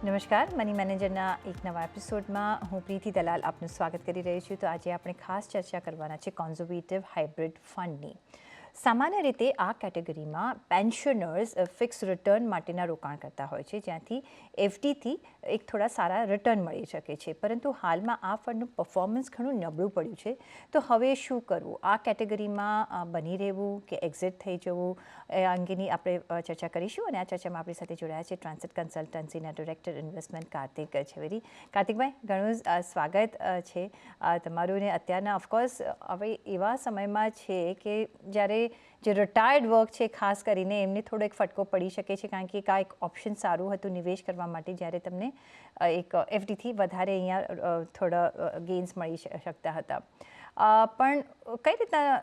નમસ્કાર, મની મેનેજરના એક નવા એપિસોડમાં હું પ્રીતિ દલાલ આપનું સ્વાગત કરી રહી છું. તો આજે આપણે ખાસ ચર્ચા કરવાના છે કોન્ઝર્વેટિવ હાઇબ્રિડ ફંડની. સામાન્ય રીતે આ કેટેગરીમાં પેન્શનર્સ ફિક્સ રિટર્ન માટેના રોકાણ કરતા હોય છે, જ્યાંથી એફડીથી એક થોડા સારા રિટર્ન મળી શકે છે. પરંતુ હાલમાં આ ફંડનું પરફોર્મન્સ ઘણું નબળું પડ્યું છે. તો હવે શું કરવું? આ કેટેગરીમાં બની રહેવું કે એક્ઝિટ થઈ જવું, એ અંગેની આપણે ચર્ચા કરીશું. અને આ ચર્ચામાં આપણી સાથે જોડાયા છે ટ્રાન્સેટ કન્સલ્ટન્સીના ડિરેક્ટર ઇન્વેસ્ટમેન્ટ કાર્તિક ઝવેરી. કાર્તિકભાઈ, ઘણું સ્વાગત છે તમારું. ને અત્યારના ઓફકોર્સ હવે એવા સમયમાં છે કે જ્યારે જે રિટાયર્ડ વર્ક છે ખાસ કરીને એમને થોડો એક ફટકો પડી શકે છે, કારણ કે એક ઓપ્શન સારું હતું નિવેશ કરવા માટે, જ્યારે તમને એક એફડીથી વધારે અહીંયા થોડા ગેઇન્સ મળી શકતા હતા. પણ કઈ રીતના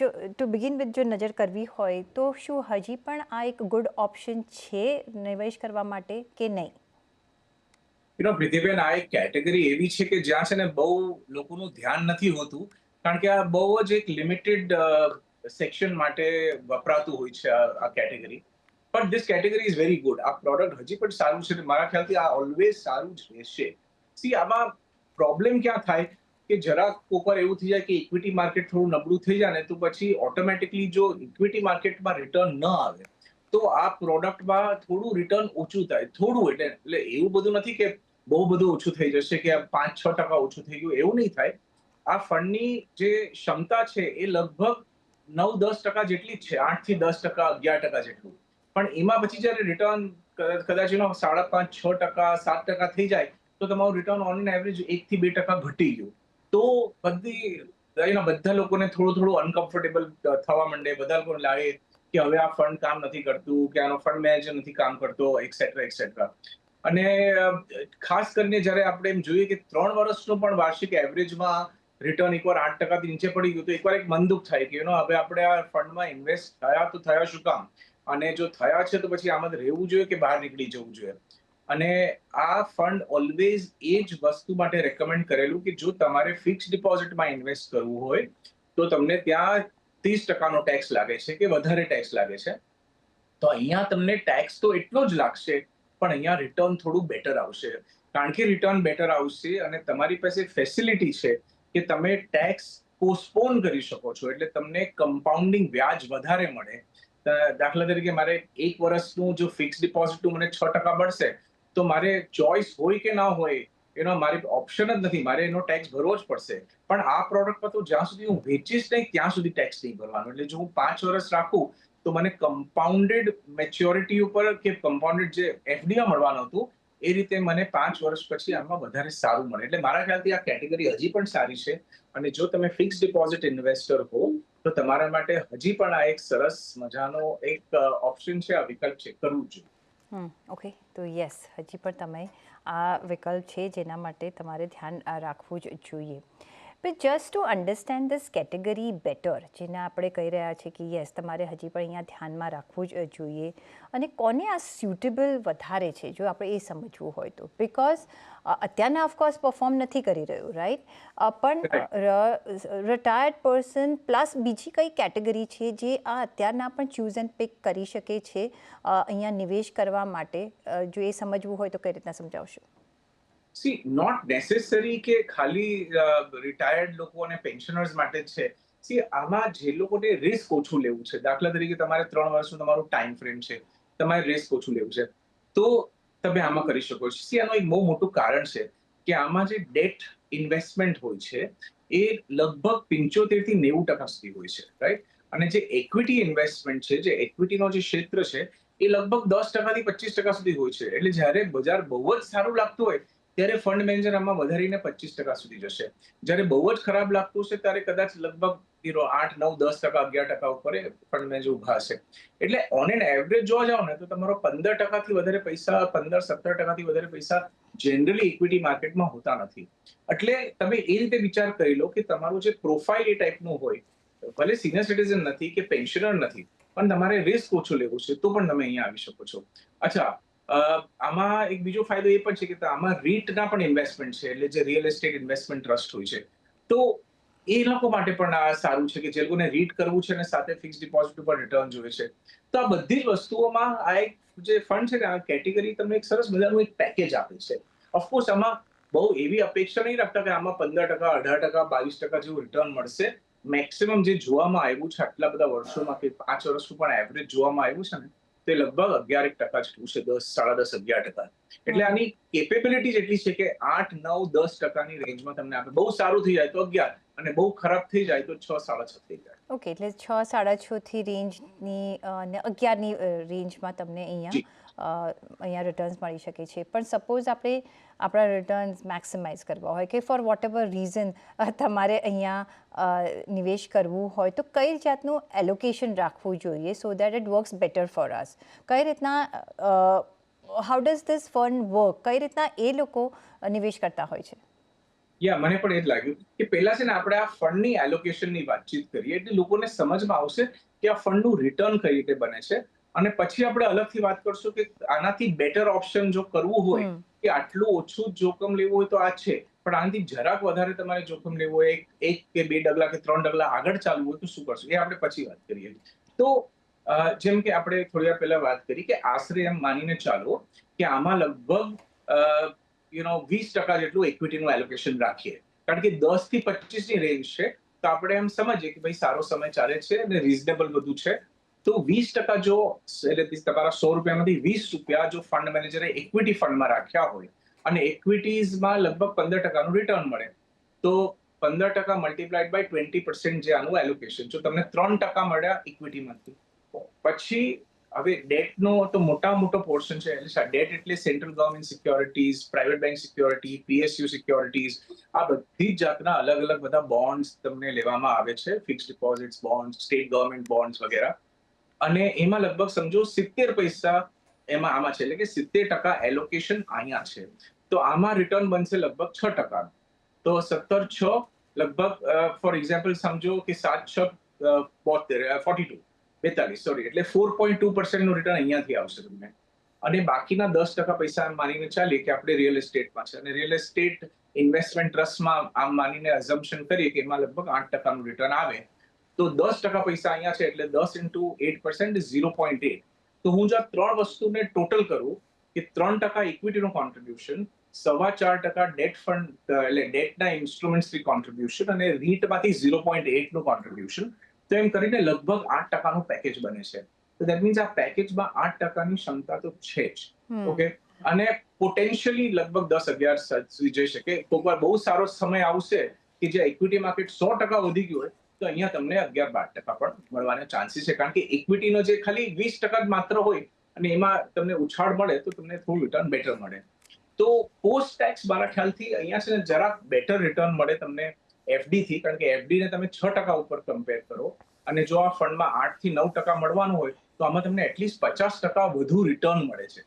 જો ટુ બિગિન વિથ જો નજર કરવી હોય તો શું હજી પણ આ એક ગુડ ઓપ્શન છે નિવેશ કરવા માટે કે નહીં? પ્રીતિબેન, આ એક કેટેગરી એવી છે કે જ્યાં છે ને બહુ લોકોનું ધ્યાન નથી હોતું, કારણ કે આ બહુ જ એક લિમિટેડ સેક્શન માટે વપરાતું હોય છે આ category. But this category is very good. આ પ્રોડક્ટ હજી પણ સારું છે. મારા ખ્યાલથી આ ઓલવેઝ સારું જ રહેશે. સી, આમાં પ્રોબ્લેમ ક્યાં થાય કે જરાક કોકવાર એવું થઈ જાય કે ઇક્વિટી માર્કેટ થોડું નબળું થઈ જાય ને, તો પછી ઓટોમેટિકલી જો ઇક્વિટી માર્કેટમાં રિટર્ન ન આવે તો આ પ્રોડક્ટમાં થોડું રિટર્ન ઓછું થાય. થોડું એટલે એવું બધું નથી કે બહુ બધું ઓછું થઈ જશે કે 5-6% ઓછું થઈ ગયું, એવું નહીં થાય. આ ફંડની જે ક્ષમતા છે એ લગભગ 9-10% જેટલી જ છે, 8-10%, 11% જેટલું. પણ એમાં પછી જયારે રિટર્ન કદાચ એનો 5.5%, 6%, 7% થઈ જાય તો તમારું રિટર્ન ઓન એન એવરેજ 1-2% ઘટી ગયું. તો બધા લોકોને થોડું અનકમ્ફર્ટેબલ થવા માંડે. બધા લોકોને લાગે કે હવે આ ફંડ કામ નથી કરતું, કે આનો ફંડ મેનેજર નથી કામ કરતો, એક્સેટ્રા એક્સેટ્રા. અને ખાસ કરીને જયારે આપણે એમ જોઈએ કે 3 વર્ષનો પણ વાર્ષિક એવરેજમાં રિટર્ન એકવાર 8%થી નીચે પડી ગયું તો એકવાર એક મન દુઃખ થાય કે હવે આપણે આ ફંડમાં ઇન્વેસ્ટ થયા તો થયા શું કામ? અને જો થયા છે તો પછી આમાં રહેવું જોઈએ કે બહાર નીકળી જવું જોઈએ? અને આ ફંડ ઓલવેઝ એ જ વસ્તુ માટે રેકમેન્ડ કરેલું કે જો તમારે ફિક્સ ડિપોઝિટમાં ઇન્વેસ્ટ કરવું હોય તો તમને ત્યાં 30%નો ટેક્સ લાગે છે કે વધારે ટેક્સ લાગે છે. તો અહીંયા તમને ટેક્સ તો એટલો જ લાગશે, પણ અહીંયા રિટર્ન થોડું બેટર આવશે. કારણ કે રિટર્ન બેટર આવશે અને તમારી પાસે ફેસિલિટી છે કે તમે ટેક્સ પોસ્ટપોન કરી શકો છો, એટલે તમને કમ્પાઉન્ડિંગ વ્યાજ વધારે મળે. દાખલા તરીકે મારે 1 વર્ષનું જો ફિક્સ ડિપોઝિટનું મને 6% મળશે, તો મારે ચોઇસ હોય કે ના હોય એનો મારી ઓપ્શન જ નથી, મારે એનો ટેક્સ ભરવો જ પડશે. પણ આ પ્રોડક્ટમાં તો જ્યાં સુધી હું વેચીશ નહીં ત્યાં સુધી ટેક્સ નહીં ભરવાનો. એટલે જો હું 5 વર્ષ રાખું તો મને કમ્પાઉન્ડેડ મેચ્યોરિટી ઉપર કે કમ્પાઉન્ડેડ જે એફડીમાં મળવાનું હતું એ રીતે મને 5 વર્ષ પછી આમાં વધારે સારું મળે. એટલે મારા ખ્યાલથી આ કેટેગરી હજી પણ સારી છે. અને જો તમે ફિક્સ ડિપોઝિટ ઇન્વેસ્ટર હો તો તમારા માટે હજી પણ આ એક સરસ મજાનો એક ઓપ્શન છે, આ વિકલ્પ છે, કરવું જોઈએ. ઓકે, તો યસ, હજી પણ તમે આ વિકલ્પ છે જેના માટે તમારે ધ્યાન રાખવું જ જોઈએ. But just to understand this category better, જેને આપણે કહી રહ્યા છીએ કે યસ તમારે હજી પણ અહીંયા ધ્યાનમાં રાખવું જ જોઈએ. અને કોને આ સ્યુટેબલ વધારે છે જો આપણે એ સમજવું હોય તો? બિકોઝ અત્યારના ઓફકોર્સ પરફોર્મ નથી કરી રહ્યું, રાઈટ? પણ રિટાયર્ડ પર્સન પ્લસ બીજી કઈ કેટેગરી છે જે આ અત્યારના પણ ચૂઝ એન્ડ પિક કરી શકે છે અહીંયા નિવેશ કરવા માટે? જો એ સમજવું હોય તો કઈ રીતના સમજાવશો? સી, નોટ નેસેસરી કે ખાલી રિટાયર્ડ લોકો અને પેન્શનર્સ માટે જ છે. સી, આમાં જે લોકોને રિસ્ક ઓછું લેવું છે, દાખલા તરીકે તમારે 3 વર્ષનું તમારું ટાઈમ ફ્રેમ છે, તમારે રિસ્ક ઓછું લેવું છે, તો તમે આમાં કરી શકો છો. સી, આનું એક બહુ મોટું કારણ છે કે આમાં જે ડેટ ઇન્વેસ્ટમેન્ટ હોય છે એ લગભગ 75% થી 90% સુધી હોય છે, રાઈટ? અને જે ઇક્વિટી ઇન્વેસ્ટમેન્ટ છે, જે ઇક્વિટીનો જે ક્ષેત્ર છે એ લગભગ 10% થી 25% સુધી હોય છે. એટલે જ્યારે બજાર બહુ જ સારું લાગતું હોય ત્યારે ફંડ મેનેજર આમાં વધારીને 25% સુધી જશે. જ્યારે બહુ જ ખરાબ લાગતું હશે ત્યારે કદાચ લગભગ 8-9-10%, 11% ઉપર ફંડ મેનેજર ઉભા હશે. એટલે ઓન એન એવરેજ જોવા જાવ ને તો તમારો 15%થી વધારે પૈસા, 15-17%થી વધારે પૈસા જનરલી ઇક્વિટી માર્કેટમાં હોતા નથી. એટલે તમે એ રીતે વિચાર કરી લો કે તમારું જે પ્રોફાઇલ એ ટાઈપનું હોય, ભલે સિનિયર સિટીઝન નથી કે પેન્શનર નથી, પણ તમારે રિસ્ક ઓછું લેવું છે તો પણ તમે અહીંયા આવી શકો છો. અચ્છા, આમાં એક બીજો ફાયદો એ પણ છે કે આમાં રીટના પણ ઇન્વેસ્ટમેન્ટ છે, એટલે જે રિયલ એસ્ટેટ ઇન્વેસ્ટમેન્ટ ટ્રસ્ટ હોય છે. તો એ લોકો માટે પણ આ સારું છે કે જે લોકોને રીડ કરવું છે અને સાથે ફિક્સ ડિપોઝિટ ઉપર રિટર્ન જોઈએ છે. તો આ બધી જ વસ્તુઓમાં આ એક જે ફંડ છે ને આ કેટેગરી તમને એક સરસ મજાનું એક પેકેજ આપે છે. ઓફકોર્સ આમાં બહુ એવી અપેક્ષા નહીં રાખતા કે આમાં 15%, 18%, 22% જેવું રિટર્ન મળશે. મેક્સિમમ જે જોવામાં આવ્યું છે આટલા બધા વર્ષોમાં કે 5 વર્ષનું પણ એવરેજ જોવામાં આવ્યું છે ને તે લગભગ 11% જેટલું છે, 10, 10.5, 11%. એટલે હમ. આની કેપેબિલિટી જેટલી છે કે 8, 9, 10%ની રેન્જમાં તમને આપે. બહુ સારું થઈ જાય તો 11 અને બહુ ખરાબ થઈ જાય તો 6, 6.5 થઈ જાય. ઓકે, એટલે 6-6.5થી રેન્જની અને 11ની રેન્જમાં તમને જી. અહીંયા રિટર્ન્સ મળી શકે છે. પણ સપોઝ આપણે આપણા રિટર્ન્સ મેક્સિમાઇઝ કરવા હોય કે ફોર વોટ એવર રીઝન તમારે અહીંયા નિવેશ કરવું હોય તો કઈ જાતનું એલોકેશન રાખવું જોઈએ so that it works better for us? કઈ રીતના how does this fund work? કઈ રીતના એ લોકો નિવેશ કરતા હોય છે? મને પણ એ જ લાગ્યું કે પહેલા છે ને આપણે આ ફંડની એલોકેશનની વાતચીત કરીએ એટલે લોકોને સમજમાં આવશે કે આ ફંડનું રિટર્ન કઈ રીતે બને છે અને પછી આપણે અલગથી વાત કરશું કે આનાથી બેટર ઓપ્શન જો કરવું હોય હમ. કે આટલું ઓછું જોખમ લેવું હોય તો આ છે પણ આનાથી જરાક વધારે તમારે જોખમ લેવું હોય એક કે 2 ડગલા કે 3 ડગલા આગળ ચાલવું હોય તો શું કરશું એ આપણે પછી વાત કરીએ. તો જેમ કે આપણે થોડી વાર પહેલા વાત કરી કે આશરે એમ માનીને ચાલો કે આમાં લગભગ 20% જેટલું ઇક્વિટીનું એલોકેશન રાખીએ. કારણ કે 10 થી 25 ની રેન્જ છે તો આપણે એમ સમજીએ કે ભાઈ સારો સમય ચાલે છે અને રીઝનેબલ બધું છે. તો 20% જો એટલે તમારા 100 રૂપિયામાંથી 20 રૂપિયા જો ફંડ મેનેજરે ઇક્વિટી ફંડમાં રાખ્યા હોય અને ઇક્વિટીઝમાં લગભગ 15%નું રિટર્ન મળે તો 15% મલ્ટીપ્લાઇડ બાય 20% જે આનું એલોકેશન જો તમને 3% મળ્યા ઇક્વિટીમાંથી પછી હવે ડેટનો તો મોટો પોર્શન છે. ડેટ એટલે central government securities, private bank security, PSU securities, આ બધી જ જાતના અલગ બધા બોન્ડ્સ તમને લેવામાં આવે છે, fix deposits bonds, state government bonds વગેરે. અને એમાં લગભગ સમજો 70 પૈસા આમાં છે એટલે કે 70% એલોકેશન અહીંયા છે. તો આમાં રિટર્ન બનશે લગભગ 6%. તો 17/6 લગભગ ફોર એક્ઝામ્પલ સમજો કે 7/6 42 સોરી એટલે 4.2% નું રિટર્ન અહીંયાથી આવશે તમને. અને બાકીના 10% પૈસા આમ માનીને ચાલીએ કે આપણે રિયલ એસ્ટેટમાં છે અને રિયલ એસ્ટેટ ઇન્વેસ્ટમેન્ટ ટ્રસ્ટમાં આમ માનીને અઝમ્પશન કરીએ કે એમાં લગભગ 8%નું રિટર્ન આવે તો 10% પૈસા અહીંયા છે એટલે 10 into 8% is 0.8. તો હું જો આ ત્રણ વસ્તુને ટોટલ કરું કે 3% ઇક્વિટીનું કોન્ટ્રીબ્યુશન, 4.25% ડેટ ફંડ એટલે ડેટના ઇન્સ્ટ્રુમેન્ટ્સથી કોન્ટ્રીબ્યુશન અને રીટમાંથી 0.8 નું કોન્ટ્રીબ્યુશન તો એમ કરીને લગભગ 8%નું પેકેજ બને છે. તો દેટ મીન્સ આ પેકેજમાં 8%ની ક્ષમતા તો છે જ. હમ. ઓકે. અને પોટેન્શિયલી લગભગ 10-11 સુધી જઈ શકે. કોઈક વાર બહુ સારો સમય આવશે કે જે ઇક્વિટી માર્કેટ 100% વધી ગયું હોય તો અહીંયા તમને 11-12% પણ મળવાના ચાન્સીસ છે. કારણ કે ઇક્વિટીનો જે ખાલી 20% જ માત્ર હોય અને એમાં તમને ઉછાળ મળે તો તમને થોડું રિટર્ન બેટર મળે. તો પોસ્ટ ટેક્સ મારા ખ્યાલથી અહીંયા છે ને જરાક બેટર રિટર્ન મળે તમને એફડી થી. કારણ કે એફડી ને તમે 6% ઉપર કમ્પેર કરો અને જો આ ફંડમાં 8 થી 9% મળવાનું હોય તો આમાં તમને એટલીસ્ટ 50% વધુ રિટર્ન મળે છે.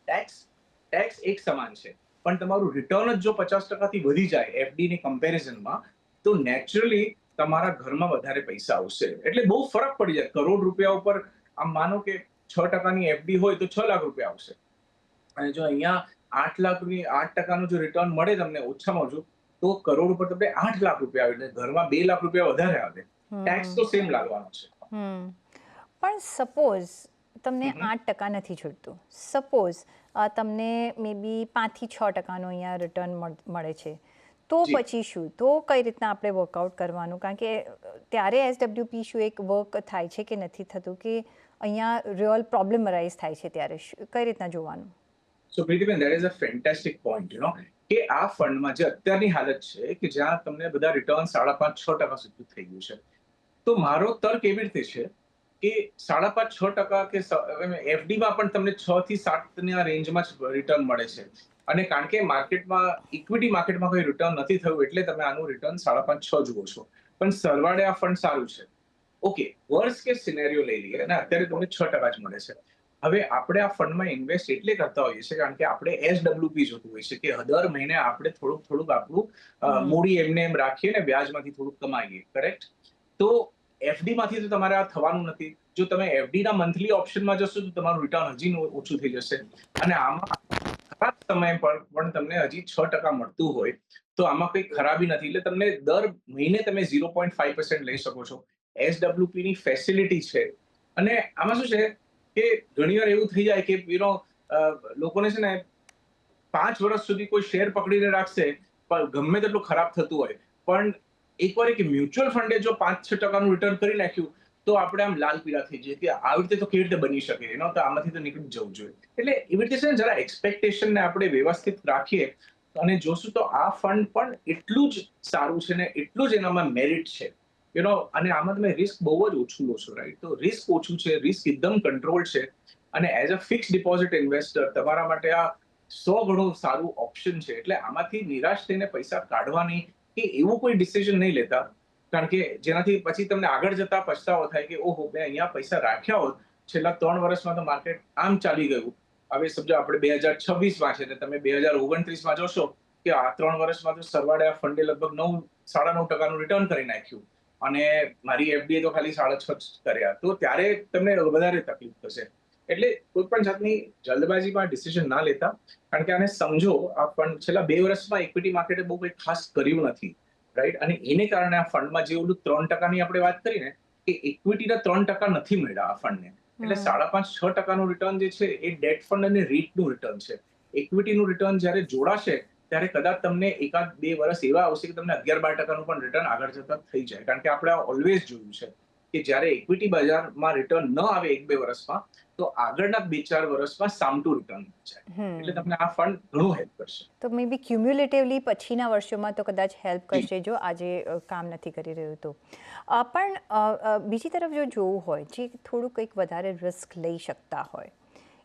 ટેક્સ એક સમાન છે પણ તમારું રિટર્ન જ જો 50% થી વધી જાય એફડી ની કમ્પેરિઝનમાં તો નેચરલી તમારા ઘરમાં વધારે પૈસા આવશે. એટલે બહુ ફરક પડી જાય. કરોડ રૂપિયા ઉપર આમ માનો કે 6%ની એફડી હોય તો 6 લાખ રૂપિયા આવશે અને જો અહીંયા 8%નું જો રિટર્ન મળે તમને ઓછામાં ઓછું તો કરોડ ઉપર તમને 8 લાખ રૂપિયા આવે એટલે ઘરમાં 2 લાખ રૂપિયા વધારે આવે. ટેક્સ તો સેમ લાગવાનો છે. પણ સપોઝ તમને હમ. 8% નથી જોઈતું, સપોઝ તમને મે બી 5-6%નું અહીંયા રિટર્ન મળે છે તો જી. પછી શું? તો કઈ રીતના આપણે વર્કઆઉટ કરવાનું? કારણ કે ત્યારે એસડબ્લ્યુપી શું એક વર્ક થાય છે કે નથી થતું કે અહીંયા રિયલ પ્રોબ્લેમ અરાઇઝ થાય છે ત્યારે કઈ રીતના જોવાનું? So Pritiben that is a fantastic point કે આ ફંડમાં જે અત્યારની હાલત છે કે જ્યાં તમને બધા રિટર્ન 5.5-6% સુધી થઈ ગયું છે. તો મારો તર્ક એવી રીતે છે કે 5.5-6% કે એફડીમાં પણ તમને 6 થી 7 રેન્જમાં જ રિટર્ન મળે છે. અને કારણ કે માર્કેટમાં ઇક્વિટી માર્કેટમાં કોઈ રિટર્ન નથી થયું એટલે તમે આનું રિટર્ન 5.5-6 જુઓ છો. પણ સરવાળે આ ફંડ સારું છે. ઓકે, વર્સ્ટ કેસ સિનેરિયો લઈ લઈએ અને અત્યારે તમને 6% જ મળે છે. હવે આપણે આ ફંડમાં ઇન્વેસ્ટ એટલે કરતા હોઈએ છીએ કારણ કે આપણે એસડબ્લ્યુપી જોતું હોય છે કે દર મહિને આપણે થોડુંક આપણું મૂડી એમને એમ રાખીએ ને વ્યાજમાંથી થોડુંક કમાઈએ. કરેક્ટ? તો એફડી માંથી તો તમારે આ થવાનું નથી. જો તમે એફડી ના મંથલી ઓપ્શનમાં જશો તો તમારું રિટર્ન હજી ઓછું થઈ જશે અને આમાં ખરાબ સમય પર પણ તમને હજી 6% મળતું હોય તો આમાં કંઈ ખરાબી નથી. એટલે તમને દર મહિને તમે 0.5% લઈ શકો છો. એસડબ્લ્યુપી ની ફેસિલિટી છે. અને આમાં શું છે કે ઘણીવાર એવું થઈ જાય કે લોકોને છે ને 5 વર્ષ સુધી કોઈ શેર પકડીને રાખશે, પણ ગમે તેટલું ખરાબ થતું હોય. પણ એકવાર એક મ્યુચ્યુઅલ ફંડે જો 5-6% રિટર્ન કરી નાખ્યું, તો આપણે આમ લાલ પીળા થઈ જઈએ કે આવી રીતે તો કેવી રીતે બની શકે? તો આમાંથી તો નીકળી જવું જોઈએ. એટલે એવી રીતે છે ને જરા એક્સપેક્ટેશનને આપણે વ્યવસ્થિત રાખીએ અને જોશું તો આ ફંડ પણ એટલું જ સારું છે ને એટલું જ એનામાં મેરિટ છે. અને આમાં તમે રિસ્ક બહુ જ ઓછું લો છો, રાઈટ? તો રિસ્ક ઓછું છે, રિસ્ક એકદમ કંટ્રોલ છે. અને as a fix deposit investor તમારા માટે આ 100 ગણું સારું ઓપ્શન છે. એટલે આમાંથી નિરાશ થઈને પૈસા કાઢવાની કે એવું કોઈ ડિસિઝન નહીં લેતા. કારણ કે જેનાથી પછી તમને આગળ જતા પછતાવો થાય કે ઓહો, મેં અહીંયા પૈસા રાખ્યા હોત, છેલ્લા 3 વર્ષમાં તો માર્કેટ આમ ચાલી ગયું. હવે સમજો આપણે 2026માં છે ને તમે 2029માં જોશો કે આ 3 વર્ષમાં તો સરવાળે આ ફંડે લગભગ 9-9.5% રિટર્ન કરી નાખ્યું. અને મારી એફડીએ તો ખાલી 6.5 કર્યા. તો ત્યારે તમને વધારે તકલીફ થશે. એટલે કોઈ પણ જાતની જલ્દબાજીમાં ડિસિઝન ના લેતા. કારણ કે આને સમજો, આ ફંડ છેલ્લા 2 વર્ષમાં ઇક્વિટી માર્કેટે બહુ કંઈ ખાસ કર્યું નથી, રાઈટ? અને એને કારણે આ ફંડમાં જે ઓલું 3%ની આપણે વાત કરી ને, કે ઇક્વિટીના 3% નથી મળ્યા આ ફંડને. એટલે હમ 5.5-6%નું રિટર્ન જે છે એ ડેટ ફંડ અને રીટનું રિટર્ન છે. ઇક્વિટીનું રિટર્ન જ્યારે જોડાશે ત્યારે કદાચ તમને 1-2 વર્ષ એવા આવશે કે તમને 11-12%નું પણ રિટર્ન આગળ જતા થઈ જાય. કારણ કે આપણે ઓલવેઝ જોયું છે કે જ્યારે ઇક્વિટી બજારમાં રિટર્ન ન આવે 1-2 વર્ષમાં, તો આગળના 2-4 વર્ષમાં સામટું રિટર્ન જાય. એટલે હમ તમને આ ફંડ ઘણું હેલ્પ કરશે. તો મે બી ક્યુમ્યુલેટિવલી પછીના વર્ષોમાં તો કદાચ હેલ્પ જી. કરશે જો આજે કામ નથી કરી રહ્યું તો. પણ બીજી તરફ જો જોવું હોય જે થોડું કંઈક વધારે રિસ્ક લઈ શકતા હોય,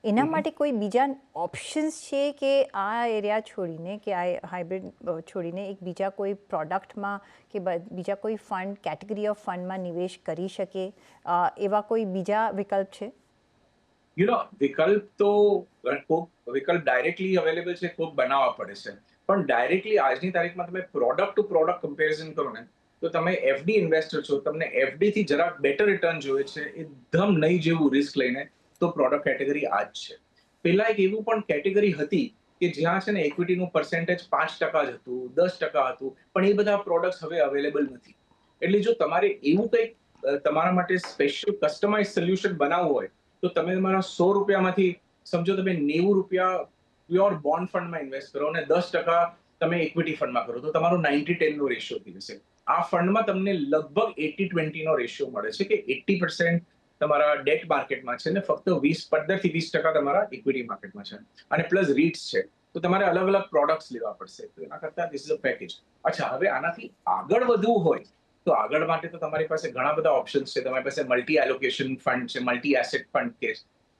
એના માટે કોઈ બીજા ઓપ્શન્સ છે કે આ એરિયા છોડીને કે આ હાઇબ્રિડ છોડીને એક બીજા કોઈ પ્રોડક્ટમાં કે બીજા કોઈ ફંડ કેટેગરી ઓફ ફંડમાં નિવેશ કરી શકે, એવા કોઈ બીજા વિકલ્પ છે? વિકલ્પ તો કોક વિકલ્પ ડાયરેક્ટલી અવેલેબલ છે, કોક બનાવવા પડે છે. પણ ડાયરેક્ટલી આજની તારીખમાં તમે પ્રોડક્ટ ટુ પ્રોડક્ટ કમ્પેરિઝન કરો ને, તો તમે એફડી ઇન્વેસ્ટર છો, તમને એફડી થી જરાક બેટર રિટર્ન જોઈએ છે એકદમ નહીં જેવું રિસ્ક લઈને, તો પ્રોડક્ટ કેટેગરી આ જ છે. પહેલા એક એવું પણ કેટેગરી હતી કે જ્યાં છે ને ઇક્વિટીનું પર્સેન્ટેજ 5% જ હતું, 10% હતું, પણ એ બધા પ્રોડક્ટ્સ હવે અવેલેબલ નથી. એટલે જો તમારે એવું કંઈક તમારા માટે સ્પેશિયલ કસ્ટમાઇઝ સોલ્યુશન બનાવવું હોય, તો તમે તમારા ₹100માંથી સમજો તમે ₹90 પ્યોર બોન્ડ ફંડમાં ઇન્વેસ્ટ કરો અને 10% તમે ઇક્વિટી ફંડમાં કરો, તો તમારો 90-10 નો રેશિયો થઈ જશે. આ ફંડમાં તમને લગભગ 80-20 નો રેશિયો મળે છે કે 80% તમારા ડેટ માર્કેટમાં છે ને ફક્ત 15-20% તમારા ઇક્વિટી માર્કેટમાં છે. અને પ્લસ રીટ્સ છે. તો તમારે અલગ અલગ પ્રોડક્ટ્સ લેવા પડશે. તો એના કરતા ધીસ ઇઝ અ પેકેજ. અચ્છા, હવે આનાથી આગળ વધવું હોય તો આગળ માટે તો તમારી પાસે ઘણા બધા ઓપ્શન્સ છે. તમારી પાસે મલ્ટી એલોકેશન ફંડ છે, મલ્ટી એસેટ ફંડ છે,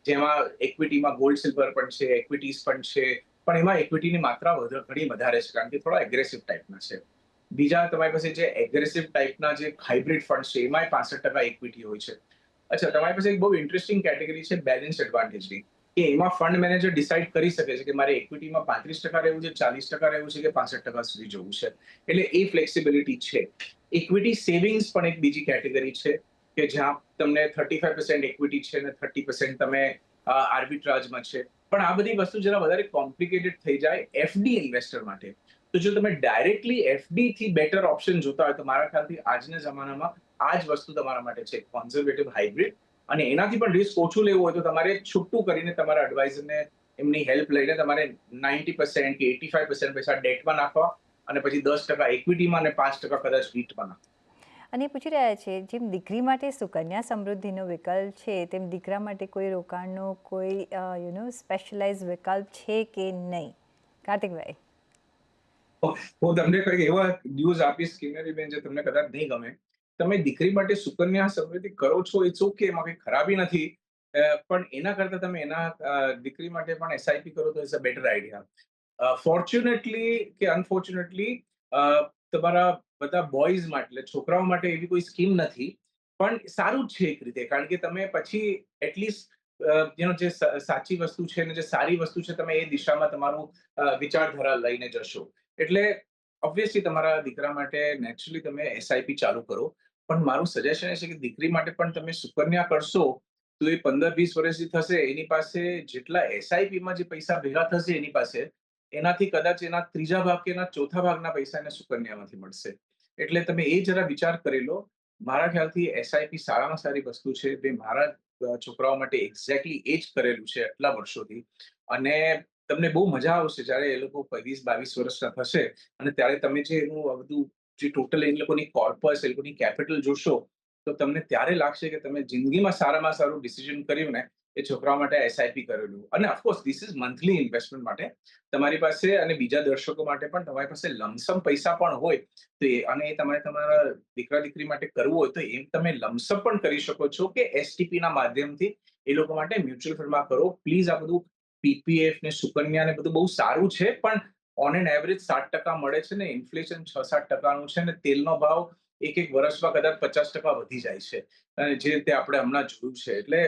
જેમાં ઇક્વિટીમાં ગોલ્ડ સિલ્વર પણ છે, ઇક્વિટીઝ પણ છે. પણ એમાં ઇક્વિટીની માત્રા ઘણી વધારે છે, કારણ કે થોડા એગ્રેસિવ ટાઈપના છે. બીજા તમારી પાસે જે એગ્રેસિવ ટાઈપના જે હાઇબ્રિડ ફંડ છે, એમાંય 65% ઇક્વિટી હોય છે. અચ્છા, તમારી પાસે એક બહુ ઇન્ટરેસ્ટિંગ કેટેગરી છે બેલેન્સ એડવાન્ટેજની, કે એમાં ફંડ મેનેજર ડિસાઇડ કરી શકે છે કે મારે ઇક્વિટીમાં 35% રહેવું છે, 40% રહેવું છે કે 65% સુધી જવું છે. એટલે એ ફ્લેક્સિબિલિટી છે. ઇક્વિટી સેવિંગ્સ પણ એક બીજી કેટેગરી છે કે જ્યાં તમને 35% ઇક્વિટી છે અને 30% તમે આર્બિટ્રાજમાં છે. પણ આ બધી વસ્તુ જરા વધારે કોમ્પ્લિકેટેડ થઈ જાય એફડી ઇન્વેસ્ટર માટે. તો જો તમે ડાયરેક્ટલી એફડી થી બેટર ઓપ્શન જોતા હોય, તો મારા ખ્યાલથી આજના જમાનામાં આ જ વસ્તુ તમારા માટે છે, કોન્ઝર્વેટિવ હાઇબ્રિડ. અને એનાથી પણ રિસ્ક ઓછું લેવું હોય તો તમારે છૂટું કરીને તમારા એડવાઇઝરને એમની હેલ્પ લઈને તમારે 90% કે 85% પૈસા ડેટમાં નાખવા અને પછી 10% ઇક્વિટીમાં અને 5% કદાચ રીટમાં નાખવા. અને પૂછી રહ્યા છે જેમ દીકરી માટે સુકન્યા સમૃદ્ધિનો વિકલ્પ છે, તેમ દીકરા માટે કોઈ રોકાણનો કોઈ સ્પેશિયલાઇઝ વિકલ્પ છે કે નહીં? કાર્તિકભાઈ. હું તમને કંઈક એવા ન્યૂઝ આપીશ કિન્નરીબેન, જે તમને કદાચ નહીં ગમે. તમે દીકરી માટે સુકન્યા સમૃદ્ધિ કરો છો, ઇટ્સ ઓકે, એમાં કંઈ ખરાબી નથી. પણ એના કરતા તમે દીકરી માટે પણ એસઆઈપી કરો તો it's a better idea. Fortunately કે અનફોર્ચ્યુનેટલી તમારા બધા બોયઝ માટે, એટલે છોકરાઓ માટે એવી કોઈ સ્કીમ નથી. પણ સારું જ છે એક રીતે, કારણ કે તમે પછી એટલીસ્ટ જે સાચી વસ્તુ છે ને જે સારી વસ્તુ છે, તમે એ દિશામાં તમારું વિચારધારા લઈને જશો. એટલે ઓબ્વિયસલી તમારા દીકરા માટે નેચરલી તમે એસઆઈપી ચાલુ કરો. પણ મારું સજેશન એ છે કે દીકરી માટે પણ તમે સુકન્યા કરશો તો એ 15-20 વર્ષથી થશે, એની પાસે જેટલા એસઆઈપીમાં જે પૈસા ભેગા થશે એની પાસે, એનાથી કદાચ એના ત્રીજા ભાગ કે એના ચોથા ભાગના પૈસા એને સુકન્યામાંથી મળશે. એટલે તમે એ જરા વિચાર કરી લો. મારા ખ્યાલથી એસઆઈપી સારામાં સારી વસ્તુ છે. મેં મારા છોકરાઓ માટે એક્ઝેક્ટલી એ જ કરેલું છે આટલા વર્ષોથી. અને તમને બહુ મજા આવશે જ્યારે એ લોકો 20-22 વર્ષના થશે અને ત્યારે તમે જે એનું આ બધું જે ટોટલ એ લોકોની કોર્પસ, એ લોકોની કેપિટલ જોશો, તો તમને ત્યારે લાગશે કે તમે જિંદગીમાં સારામાં સારું ડિસિઝન કર્યું ને, એ છોકરાઓ માટે એસઆઈપી કરેલું. અને of course this is monthly investment માટે. તમારી પાસે અને બીજા દર્શકો માટે પણ તમારી પાસે લમસમ પૈસા પણ હોય, તો અને એ તમારે તમારા દીકરા-દીકરી માટે કરવું હોય, તો એમ તમે લમસમ પણ કરી શકો છો કે એસટીપીના માધ્યમથી એ લોકો માટે મ્યુચ્યુઅલ ફંડમાં કરો. પ્લીઝ આ બધું પીપીએફ ને સુકન્યા ને બધું બહુ સારું છે, પણ ઓન એન એવરેજ 7% મળે છે ને ઇન્ફ્લેશન 6-7%નું છે ને તેલનો ભાવ એક વર્ષમાં કદાચ 50% વધી જાય છે. અને જે રીતે આપણે હમણાં જોયું છે. એટલે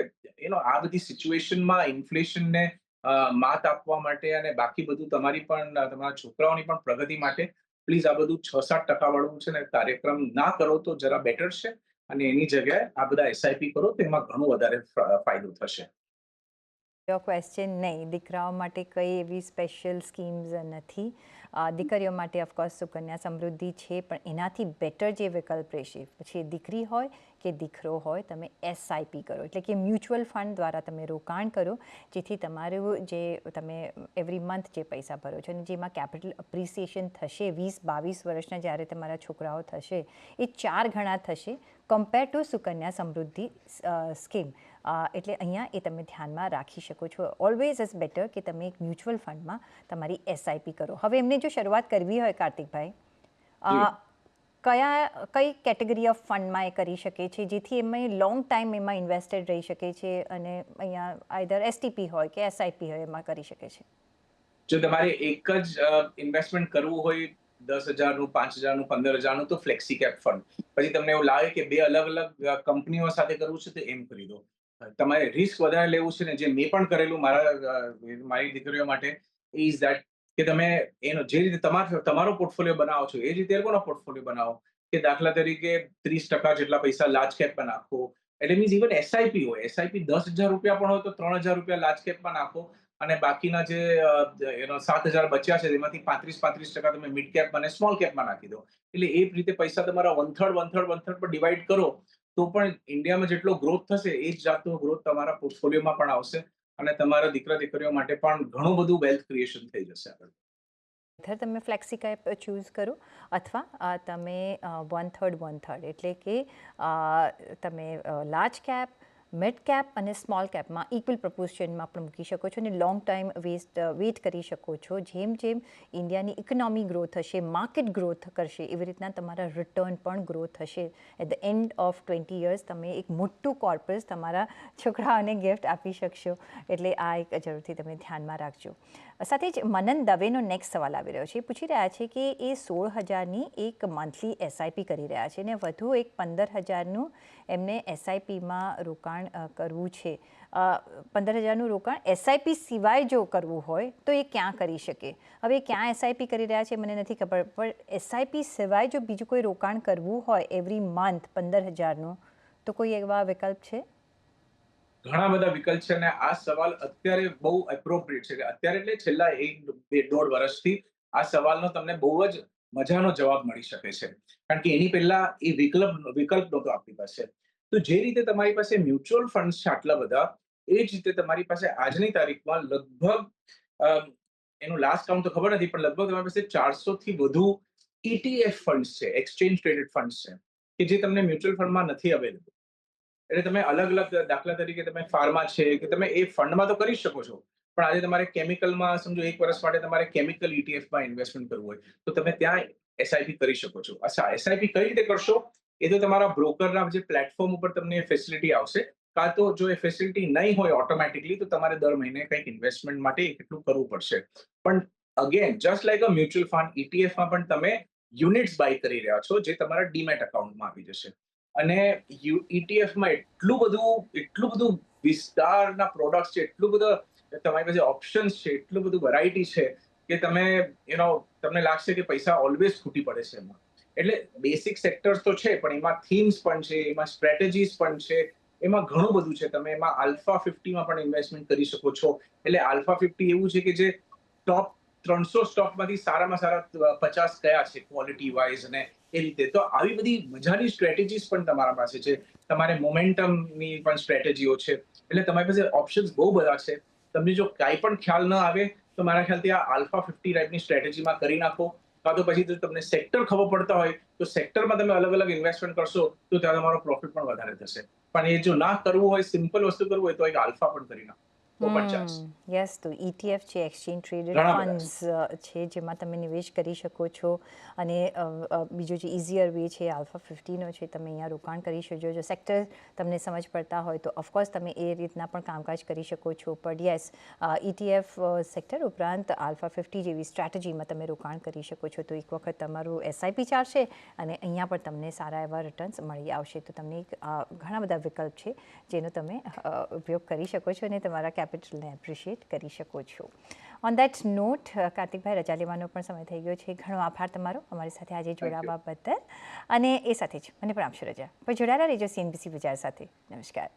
આ બધી સિચ્યુએશનમાં ઇન્ફ્લેશનને માત આપવા માટે અને બાકી બધું તમારી પણ તમારા છોકરાઓની પણ પ્રગતિ માટે પ્લીઝ આ બધું 6-7% વાળું છે ને કાર્યક્રમ ના કરો તો જરા બેટર છે. અને એની જગ્યાએ આ બધા એસઆઈપી કરો તો એમાં ઘણો વધારે ફાયદો થશે. યોર ક્વેશ્ચન નહીં, દીકરાઓ માટે કઈ એવી સ્પેશિયલ સ્કીમ્સ નથી. દીકરીઓ માટે ઓફકોર્સ સુકન્યા સમૃદ્ધિ છે, પણ એનાથી બેટર જે વિકલ્પ રહેશે, પછી દીકરી હોય કે દીકરો હોય, તમે એસઆઈપી કરો, એટલે કે મ્યુચ્યુઅલ ફંડ દ્વારા તમે રોકાણ કરો, જેથી તમારું જે તમે એવરી મંથ જે પૈસા ભરો છો અને જેમાં કેપિટલ અપ્રિસિએશન થશે 20-22 વર્ષના જ્યારે તમારા છોકરાઓ થશે, એ 4 ગણા થશે કમ્પેર ટુ સુકન્યા સમૃદ્ધિ સ્કીમ. એટલે અહીંયા એ તમે ધ્યાનમાં રાખી શકો છો. ઓલવેઝ ઇઝ બેટર કે તમે એક મ્યુચ્યુઅલ ફંડમાં તમારી એસઆઈપી કરો. હવે એમને જો શરૂઆત કરવી હોય કાર્તિકભાઈ, કઈ કેટેગરી ઓફ ફંડમાં એ કરી શકે છે જેથી એમાં લોંગ ટાઈમ એમાં ઇન્વેસ્ટેડ રહી શકે છે અને અહીંયા આઈધર એસટીપી હોય કે એસઆઈપી હોય એમાં કરી શકે છે? જો તમારે એક જ ઇન્વેસ્ટમેન્ટ કરવું હોય 10,000નું, 5,000નું, 15,000નું, તો ફ્લેક્સી કેપ ફંડ. પછી તમને એવું લાગે કે બે અલગ અલગ કંપનીઓ સાથે કરવું છે તો એમ કરી દો. તમારે રિસ્ક વધારે લેવું છે ને, જે મેં પણ કરેલું મારી દીકરીઓ માટે, ઇઝ ધેટ કે તમે જે રીતે તમારો પોર્ટફોલિયો બનાવો છો એ રીતે એ લોકોનો પોર્ટફોલિયો બનાવો. કે દાખલા તરીકે 30% જેટલા પૈસા લાર્જ કેપમાં નાખો. એટલે મીન્સ ઇવન એસઆઈપી હોય, એસઆઈપી ₹10,000 પણ હોય તો ₹3,000 લાર્જ કેપમાં નાખો. અને બાકીના જે 7,000 બચ્યા છે તેમાંથી 35% તમે મિડ કેપ અને સ્મોલ કેપમાં નાખી દો. એટલે એ રીતે પૈસા તમારા વન થર્ડ પર ડિવાઈડ કરો તો પણ ઇન્ડિયામાં જેટલો ગ્રોથ થશે એ જ જાતનો ગ્રોથ તમારા પોર્ટફોલિયોમાં પણ આવશે અને તમારા દીકરા-દીકરીઓ માટે પણ ઘણું બધું વેલ્થ ક્રિએશન થઈ જશે આગળ. તમે ફ્લેક્સી કેપ ચૂઝ કરો અથવા તમે 1/3 એટલે કે તમે લાર્જ કેપ, મિડ કેપ અને સ્મોલ કેપમાં ઇક્વલ પ્રપોર્શનમાં પણ મૂકી શકો છો અને લોંગ ટાઈમ વેઇટ કરી શકો છો. જેમ જેમ ઇન્ડિયાની ઇકોનોમી ગ્રોથ થશે, માર્કેટ ગ્રોથ કરશે, એવી રીતના તમારા રિટર્ન પણ ગ્રોથ થશે. At the end of 20 years તમે એક મોટું કોર્પસ તમારા છોકરાઓને ગિફ્ટ આપી શકશો. એટલે આ એક જરૂરથી તમે ધ્યાનમાં રાખજો. સાથે જ મનન દવેનો નેક્સ્ટ સવાલ આવી રહ્યો છે. પૂછી રહ્યા છે કે એ 16,000ની એક મંથલી એસઆઈપી કરી રહ્યા છે અને વધુ એક 15,000નું એમને એસઆઈપીમાં રોકાણ કરવું છે. 15,000નું રોકાણ એસઆઈપી સિવાય જો કરવું હોય તો એ ક્યાં કરી શકે? હવે ક્યાં એસઆઈપી કરી રહ્યા છે મને નથી ખબર, પણ એસઆઈપી સિવાય જો બીજું કોઈ રોકાણ કરવું હોય એવરી મંથ 15,000નું, તો કોઈ એવા વિકલ્પ છે? ઘણા બધા વિકલ્પ છે અને આ સવાલ અત્યારે બહુ એપ્રોપ્રિએટ છે. કે અત્યારે એટલે છેલ્લા 1-1.5 વર્ષથી આ સવાલનો તમને બહુ જ મજાનો જવાબ મળી શકે છે. કારણ કે એની પહેલા એ વિકલ્પ નહોતો આપણી પાસે. તો જે રીતે તમારી પાસે મ્યુચ્યુઅલ ફંડ્સ છે આટલા બધા, એ જ રીતે તમારી પાસે આજની તારીખમાં લગભગ અ, એનું લાસ્ટ કાઉન્ટ તો ખબર નથી, પણ લગભગ તમારી પાસે 400 થી વધુ ETF ફંડ્સ છે, એક્સચેન્જ ટ્રેડેડ ફંડ્સ છે, કે જે તમને મ્યુચ્યુઅલ ફંડમાં નથી અવેલેબલ. એટલે તમે અલગ અલગ દાખલા તરીકે તમે ફાર્મા છે કે તમે એ ફંડમાં તો કરી શકો છો, પણ આજે તમારે કેમિકલમાં સમજો 1 વર્ષ માટે તમારે કેમિકલ ઇટીએફમાં ઇન્વેસ્ટમેન્ટ કરવું હોય તો તમે ત્યાં એસઆઈપી કરી શકો છો. અચ્છા, એસઆઈપી કઈ રીતે કરશો? એ તો તમારા બ્રોકરના જે પ્લેટફોર્મ ઉપર તમને ફેસિલિટી આવશે, કાં તો જો એ ફેસિલિટી નહીં હોય ઓટોમેટિકલી તો તમારે દર મહિને કંઈક ઇન્વેસ્ટમેન્ટ માટે એટલું કરવું પડશે. પણ again just like a mutual fund, ઇટીએફમાં પણ તમે યુનિટ્સ બાય કરી રહ્યા છો જે તમારા ડીમેટ એકાઉન્ટમાં આવી જશે. અને ઇટીએફમાં એટલું બધું વિસ્તારના પ્રોડક્ટ્સ છે, એટલું બધું તમારી પાસે ઓપ્શન્સ છે, એટલું બધું વેરાયટી છે કે તમને લાગશે કે પૈસા ઓલવેઝ ખૂટી પડે છે એમાં. એટલે બેસિક સેક્ટર્સ તો છે, પણ એમાં થીમ્સ પણ છે, એમાં સ્ટ્રેટેજીસ પણ છે, એમાં ઘણું બધું છે. તમે એમાં આલ્ફા 50માં પણ ઇન્વેસ્ટમેન્ટ કરી શકો છો. એટલે આલ્ફા 50 એવું છે કે જે ટોપ 300 સ્ટોકમાંથી સારામાં સારા 50 કયા છે ક્વોલિટી વાઇઝ અને એ રીતે. તો આવી બધી મજાની સ્ટ્રેટેજીસ પણ તમારા પાસે છે. તમારે મોમેન્ટમની પણ સ્ટ્રેટેજીઓ છે. એટલે તમારી પાસે ઓપ્શન્સ બહુ બધા છે. તમને જો કાંઈ પણ ખ્યાલ ન આવે તો મારા ખ્યાલથી આ આલ્ફા 50 ટાઈપની સ્ટ્રેટેજીમાં કરી નાખો. કાં તો પછી જો તમને સેક્ટર ખબર પડતા હોય તો સેક્ટરમાં તમે અલગ અલગ ઇન્વેસ્ટમેન્ટ કરશો તો ત્યાં તમારો પ્રોફિટ પણ વધારે થશે. પણ એ જો ના કરવું હોય, સિમ્પલ વસ્તુ કરવું હોય તો એક આલ્ફા પણ કરી નાખો. તો પણ ચાલશે. યસ, તો ETF છે, એક્સચેન્જ ટ્રેડેડ ઘણા બધા ફંડ્સ છે, જેમાં તમે નિવેશ કરી શકો છો. અને બીજો જે ઇઝીયર વે છે આલ્ફા 50નો છે, તમે અહીંયા રોકાણ કરી શકો છો. સેક્ટર તમને સમજ પડતા હોય તો ઓફકોર્સ તમે એ રીતના પણ કામકાજ કરી શકો છો. પણ યસ, ETF સેક્ટર ઉપરાંત આલ્ફા 50 જેવી સ્ટ્રેટેજીમાં તમે રોકાણ કરી શકો છો. તો એક વખત તમારું SIP ચાલશે અને અહીંયા પણ તમને સારા એવા રિટર્ન્સ મળી આવશે. તો તમને ઘણા બધા વિકલ્પ છે જેનો તમે ઉપયોગ કરી શકો છો અને તમારા કેપિટલને એપ્રિશિએટ કરી શકો છો. ઓન દેટ નોટ, કાર્તિકભાઈ, રજા લેવાનો પણ સમય થઈ ગયો છે. ઘણો આભાર તમારો અમારી સાથે આજે જોડાવા બદલ. અને એ સાથે જ મને પણ આપશો રજા. પણ જોડાયેલા રહેજો CNBC બજાર સાથે. નમસ્કાર.